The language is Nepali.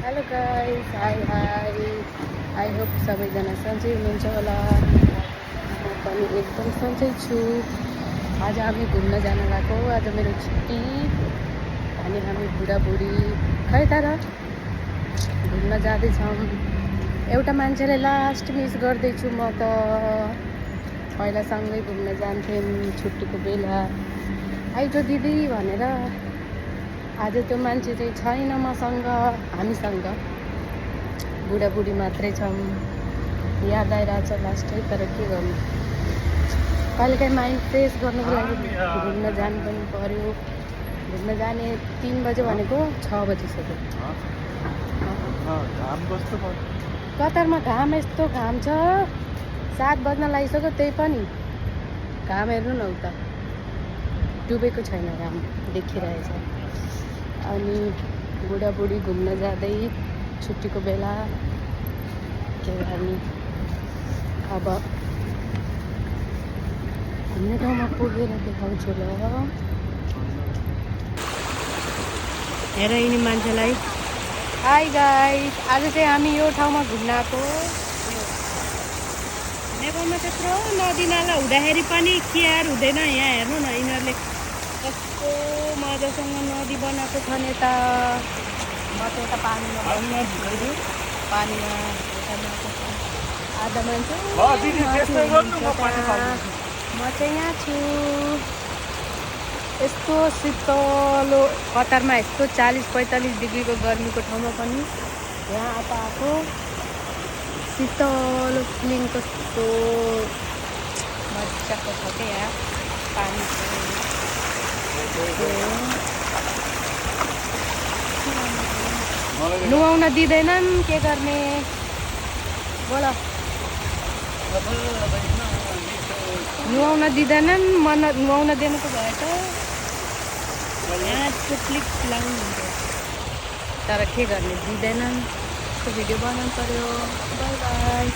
Hello guys, high I hope सबैजना सन्चै हुनुहुन्छ होला। म पनि एकदम सन्चै छु। आज हामी घुम्न जान गएको। आज मेरो छुट्टी अनि हामी बुढाबुढी खै तर घुम्न जाँदैछौँ। एउटा मान्छेले लास्ट मिस गर्दैछु म त। पहिला सँगै घुम्न जान्थ्यौँ छुट्टीको बेला, आइज दिदी भनेर। आज त्यो मान्छे चाहिँ छैन मसँग, हामीसँग बुढाबुढी मात्रै छौँ। याद आइरहेछ लास्टै, तर के गर्नु, कहिलेकाहीँ माइन्ड फ्रेस गर्नुको लागि घुम्न जानु पनि पर्यो। घुम्न जाने 3 बजे भनेको 6 बजिसक्यो। कतारमा घाम यस्तो घाम छ, 7 बज्न लागिसक्यो, त्यही पनि घाम हेर्नु न उता, डुबेको छैन, घाम देखिरहेछ। अनि बुढाबुढी घुम्न जाँदै छुट्टीको बेला के गर्ने। अब घुम्ने ठाउँमा पुगेर देखाउँछु ल। हेर यिनी मान्छेलाई। हाई गाइस, आज चाहिँ हामी यो ठाउँमा घुम्न आएको। नेपालमा त्यत्रो नदीनाला हुँदाखेरि पनि केयर हुँदैन। यहाँ हेर्नु न, यिनीहरूले कस्तो मजासँग नदी बनाएको छ नि त। म चाहिँ यता पानीमा पानीमा आधा मान्छे म चाहिँ यहाँ छु। यस्तो शीतलो कतारमा यस्तो 40-45 डिग्रीको गर्मीको ठाउँमा पनि यहाँ आएको शीतलो फिलिङ कस्तो मजाको छ क्या। यहाँ पानी नुहाउन दिँदैनन्, के गर्ने बोल। नुहाउन दिँदैनन्, मन नुहाउन दिनु त भयो त। यहाँ चुप्लिक लाउनुहुन्छ, तर के गर्ने, दिँदैनन्। भिडियो बनाउनु पर्यो। By by.